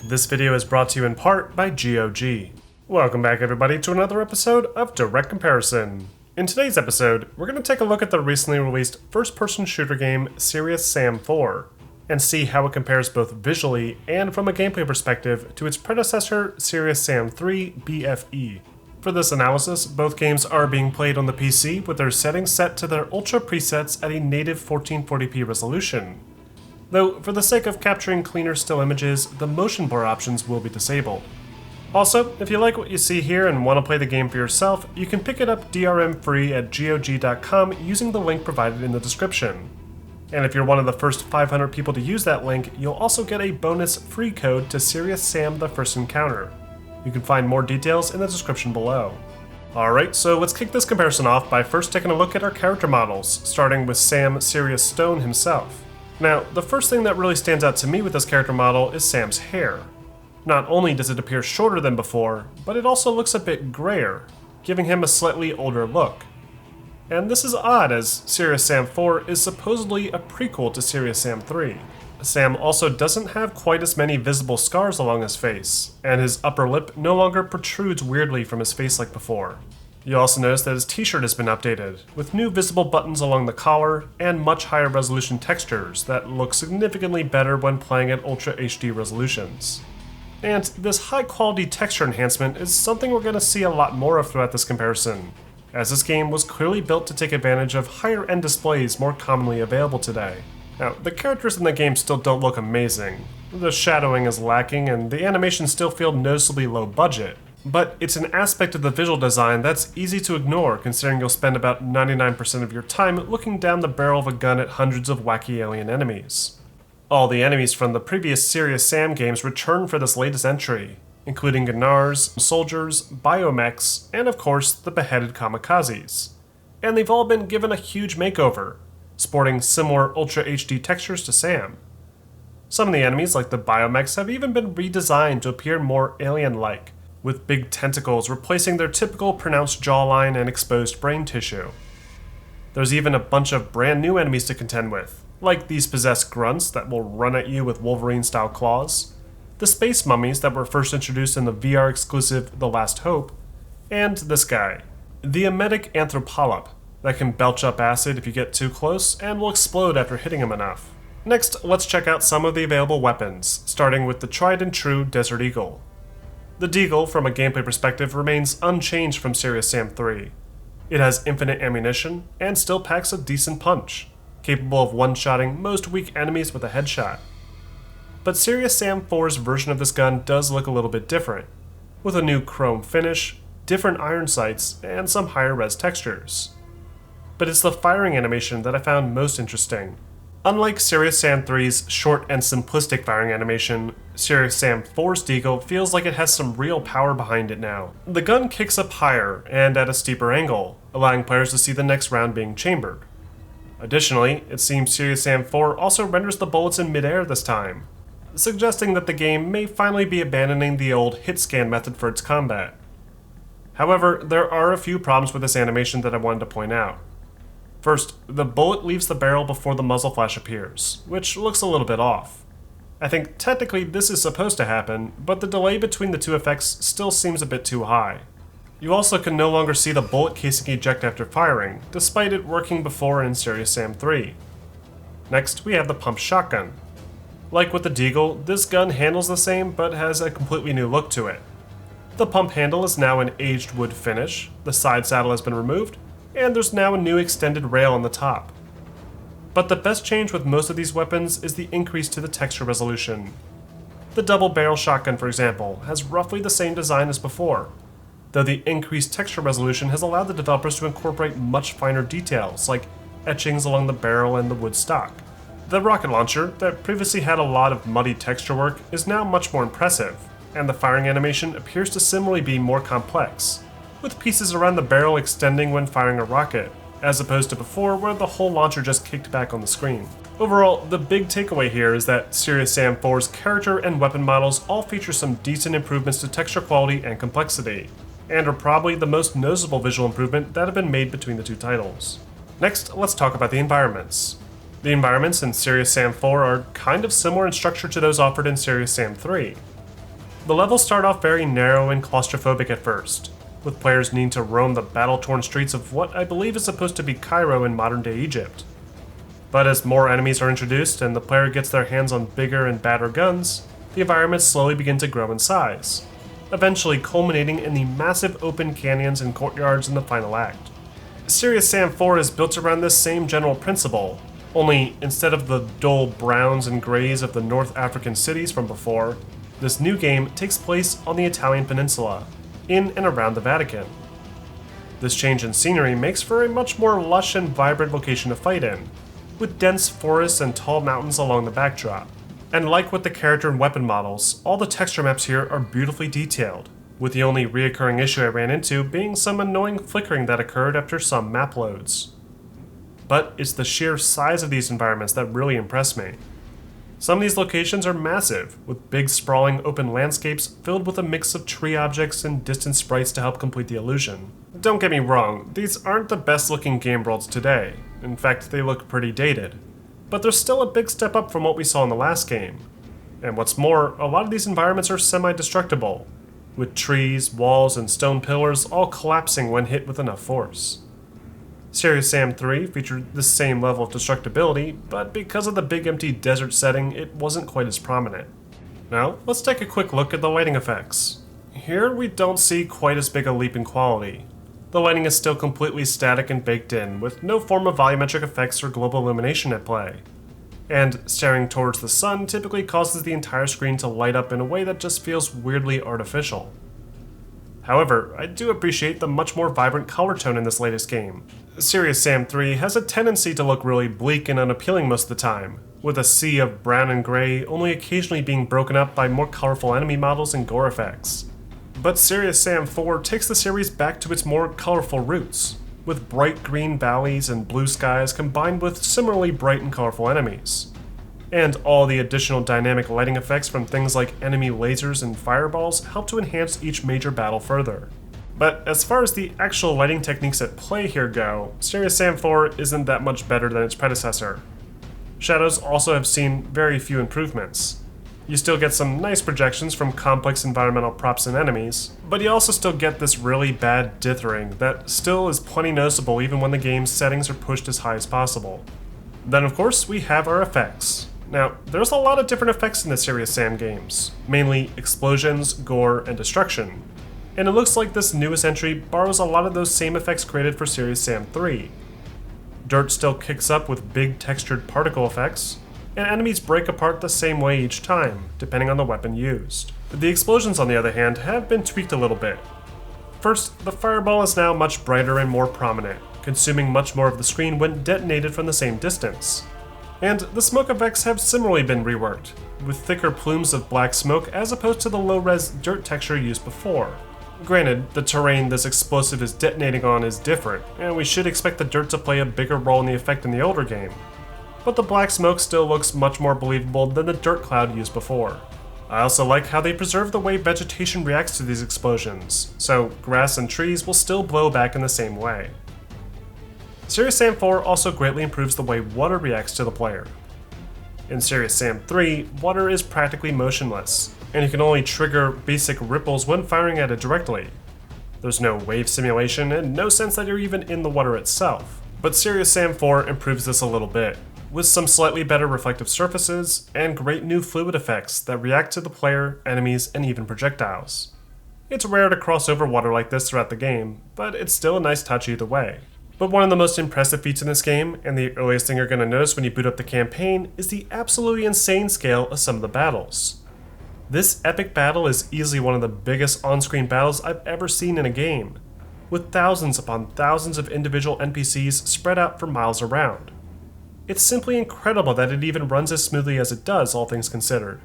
This video is brought to you in part by GOG. Welcome back everybody to another episode of Direct Comparison. In today's episode, we're going to take a look at the recently released first-person shooter game Serious Sam 4, and see how it compares both visually and from a gameplay perspective to its predecessor Serious Sam 3 BFE. For this analysis, both games are being played on the PC with their settings set to their ultra presets at a native 1440p resolution. Though, for the sake of capturing cleaner still images, the motion blur options will be disabled. Also, if you like what you see here and want to play the game for yourself, you can pick it up DRM free at GOG.com using the link provided in the description. And if you're one of the first 500 people to use that link, you'll also get a bonus free code to Serious Sam the First Encounter. You can find more details in the description below. Alright, so let's kick this comparison off by first taking a look at our character models, starting with Sam Serious Stone himself. Now, the first thing that really stands out to me with this character model is Sam's hair. Not only does it appear shorter than before, but it also looks a bit grayer, giving him a slightly older look. And this is odd as Serious Sam 4 is supposedly a prequel to Serious Sam 3. Sam also doesn't have quite as many visible scars along his face, and his upper lip no longer protrudes weirdly from his face like before. You also notice that his t-shirt has been updated, with new visible buttons along the collar and much higher resolution textures that look significantly better when playing at Ultra HD resolutions. And this high quality texture enhancement is something we're going to see a lot more of throughout this comparison, as this game was clearly built to take advantage of higher end displays more commonly available today. Now, the characters in the game still don't look amazing. The shadowing is lacking and the animations still feel noticeably low budget. But it's an aspect of the visual design that's easy to ignore considering you'll spend about 99% of your time looking down the barrel of a gun at hundreds of wacky alien enemies. All the enemies from the previous Serious Sam games return for this latest entry, including Gnars, soldiers, biomechs, and of course the beheaded kamikazes. And they've all been given a huge makeover, sporting similar Ultra HD textures to Sam. Some of the enemies, like the biomechs, have even been redesigned to appear more alien-like, with big tentacles replacing their typical pronounced jawline and exposed brain tissue. There's even a bunch of brand new enemies to contend with, like these possessed grunts that will run at you with Wolverine-style claws, the space mummies that were first introduced in the VR exclusive The Last Hope, and this guy, the emetic anthropolyp, that can belch up acid if you get too close and will explode after hitting him enough. Next, let's check out some of the available weapons, starting with the tried and true Desert Eagle. The Deagle, from a gameplay perspective, remains unchanged from Serious Sam 3. It has infinite ammunition, and still packs a decent punch, capable of one-shotting most weak enemies with a headshot. But Serious Sam 4's version of this gun does look a little bit different, with a new chrome finish, different iron sights, and some higher res textures. But it's the firing animation that I found most interesting. Unlike Serious Sam 3's short and simplistic firing animation, Serious Sam 4's Deagle feels like it has some real power behind it now. The gun kicks up higher and at a steeper angle, allowing players to see the next round being chambered. Additionally, it seems Serious Sam 4 also renders the bullets in midair this time, suggesting that the game may finally be abandoning the old hit scan method for its combat. However, there are a few problems with this animation that I wanted to point out. First, the bullet leaves the barrel before the muzzle flash appears, which looks a little bit off. I think technically this is supposed to happen, but the delay between the two effects still seems a bit too high. You also can no longer see the bullet casing eject after firing, despite it working before in Serious Sam 3. Next, we have the pump shotgun. Like with the Deagle, this gun handles the same but has a completely new look to it. The pump handle is now an aged wood finish, the side saddle has been removed, and there's now a new extended rail on the top. But the best change with most of these weapons is the increase to the texture resolution. The double barrel shotgun, for example, has roughly the same design as before, though the increased texture resolution has allowed the developers to incorporate much finer details, like etchings along the barrel and the wood stock. The rocket launcher, that previously had a lot of muddy texture work, is now much more impressive, and the firing animation appears to similarly be more complex, with pieces around the barrel extending when firing a rocket, as opposed to before where the whole launcher just kicked back on the screen. Overall, the big takeaway here is that Serious Sam 4's character and weapon models all feature some decent improvements to texture quality and complexity, and are probably the most noticeable visual improvement that have been made between the two titles. Next, let's talk about the environments. The environments in Serious Sam 4 are kind of similar in structure to those offered in Serious Sam 3. The levels start off very narrow and claustrophobic at first, with players needing to roam the battle-torn streets of what I believe is supposed to be Cairo in modern-day Egypt. But as more enemies are introduced and the player gets their hands on bigger and badder guns, the environments slowly begin to grow in size, eventually culminating in the massive open canyons and courtyards in the final act. Serious Sam 4 is built around this same general principle, only instead of the dull browns and grays of the North African cities from before, this new game takes place on the Italian peninsula, in and around the Vatican. This change in scenery makes for a much more lush and vibrant location to fight in, with dense forests and tall mountains along the backdrop. And like with the character and weapon models, all the texture maps here are beautifully detailed, with the only reoccurring issue I ran into being some annoying flickering that occurred after some map loads. But it's the sheer size of these environments that really impress me. Some of these locations are massive, with big sprawling open landscapes filled with a mix of tree objects and distant sprites to help complete the illusion. Don't get me wrong, these aren't the best looking game worlds today. In fact, they look pretty dated. But they're still a big step up from what we saw in the last game. And what's more, a lot of these environments are semi-destructible, with trees, walls, and stone pillars all collapsing when hit with enough force. Serious Sam 3 featured the same level of destructibility, but because of the big empty desert setting, it wasn't quite as prominent. Now, let's take a quick look at the lighting effects. Here we don't see quite as big a leap in quality. The lighting is still completely static and baked in, with no form of volumetric effects or global illumination at play. And staring towards the sun typically causes the entire screen to light up in a way that just feels weirdly artificial. However, I do appreciate the much more vibrant color tone in this latest game. Serious Sam 3 has a tendency to look really bleak and unappealing most of the time, with a sea of brown and gray only occasionally being broken up by more colorful enemy models and gore effects. But Serious Sam 4 takes the series back to its more colorful roots, with bright green valleys and blue skies combined with similarly bright and colorful enemies. And all the additional dynamic lighting effects from things like enemy lasers and fireballs help to enhance each major battle further. But as far as the actual lighting techniques at play here go, Serious Sam 4 isn't that much better than its predecessor. Shadows also have seen very few improvements. You still get some nice projections from complex environmental props and enemies, but you also still get this really bad dithering that still is plenty noticeable even when the game's settings are pushed as high as possible. Then of course we have our effects. Now, there's a lot of different effects in the Serious Sam games, mainly explosions, gore, and destruction. And it looks like this newest entry borrows a lot of those same effects created for Serious Sam 3. Dirt still kicks up with big textured particle effects, and enemies break apart the same way each time, depending on the weapon used. The explosions, on the other hand, have been tweaked a little bit. First, the fireball is now much brighter and more prominent, consuming much more of the screen when detonated from the same distance. And the smoke effects have similarly been reworked, with thicker plumes of black smoke as opposed to the low-res dirt texture used before. Granted, the terrain this explosive is detonating on is different, and we should expect the dirt to play a bigger role in the effect in the older game. But the black smoke still looks much more believable than the dirt cloud used before. I also like how they preserve the way vegetation reacts to these explosions, so grass and trees will still blow back in the same way. Serious Sam 4 also greatly improves the way water reacts to the player. In Serious Sam 3, water is practically motionless, and you can only trigger basic ripples when firing at it directly. There's no wave simulation and no sense that you're even in the water itself. But Serious Sam 4 improves this a little bit, with some slightly better reflective surfaces and great new fluid effects that react to the player, enemies, and even projectiles. It's rare to cross over water like this throughout the game, but it's still a nice touch either way. But one of the most impressive feats in this game, and the earliest thing you're going to notice when you boot up the campaign, is the absolutely insane scale of some of the battles. This epic battle is easily one of the biggest on-screen battles I've ever seen in a game, with thousands upon thousands of individual NPCs spread out for miles around. It's simply incredible that it even runs as smoothly as it does, all things considered.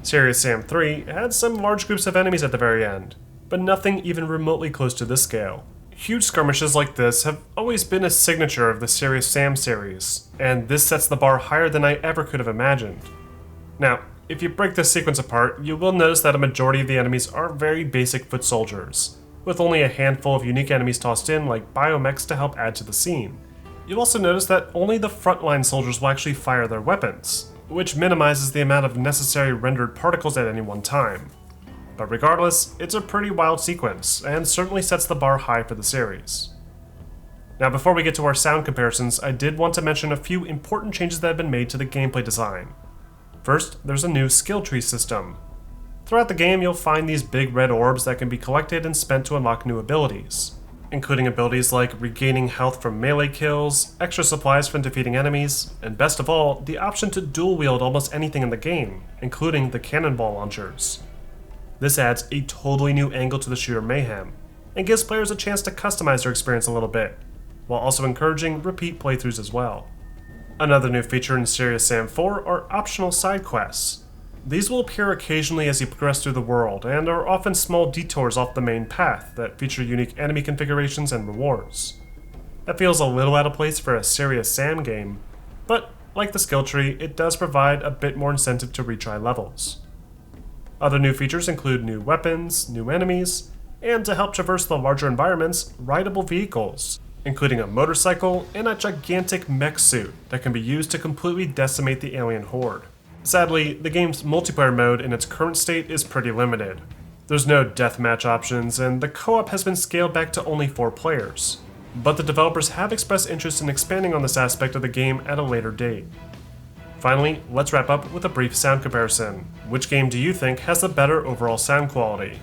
Serious Sam 3 had some large groups of enemies at the very end, but nothing even remotely close to this scale. Huge skirmishes like this have always been a signature of the Serious Sam series, and this sets the bar higher than I ever could have imagined. Now, if you break this sequence apart, you will notice that a majority of the enemies are very basic foot soldiers, with only a handful of unique enemies tossed in like biomechs to help add to the scene. You'll also notice that only the frontline soldiers will actually fire their weapons, which minimizes the amount of necessary rendered particles at any one time. But regardless, it's a pretty wild sequence, and certainly sets the bar high for the series. Now before we get to our sound comparisons, I did want to mention a few important changes that have been made to the gameplay design. First, there's a new skill tree system. Throughout the game, you'll find these big red orbs that can be collected and spent to unlock new abilities, including abilities like regaining health from melee kills, extra supplies from defeating enemies, and best of all, the option to dual wield almost anything in the game, including the cannonball launchers. This adds a totally new angle to the shooter mayhem, and gives players a chance to customize their experience a little bit, while also encouraging repeat playthroughs as well. Another new feature in Serious Sam 4 are optional side quests. These will appear occasionally as you progress through the world, and are often small detours off the main path that feature unique enemy configurations and rewards. That feels a little out of place for a Serious Sam game, but like the skill tree, it does provide a bit more incentive to retry levels. Other new features include new weapons, new enemies, and to help traverse the larger environments, rideable vehicles, including a motorcycle and a gigantic mech suit that can be used to completely decimate the alien horde. Sadly, the game's multiplayer mode in its current state is pretty limited. There's no deathmatch options, and the co-op has been scaled back to only 4 players. But the developers have expressed interest in expanding on this aspect of the game at a later date. Finally, let's wrap up with a brief sound comparison. Which game do you think has the better overall sound quality?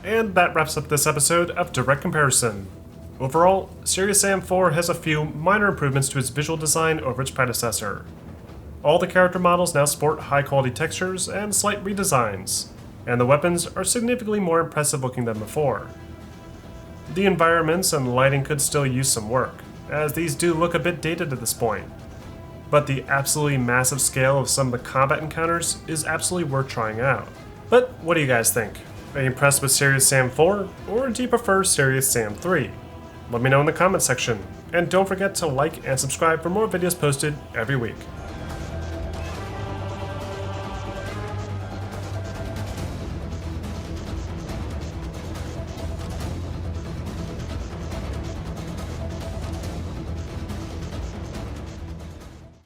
And that wraps up this episode of Direct Comparison. Overall, Serious Sam 4 has a few minor improvements to its visual design over its predecessor. All the character models now sport high-quality textures and slight redesigns, and the weapons are significantly more impressive looking than before. The environments and lighting could still use some work, as these do look a bit dated at this point. But the absolutely massive scale of some of the combat encounters is absolutely worth trying out. But what do you guys think? Are you impressed with Serious Sam 4, or do you prefer Serious Sam 3? Let me know in the comments section, and don't forget to like and subscribe for more videos posted every week.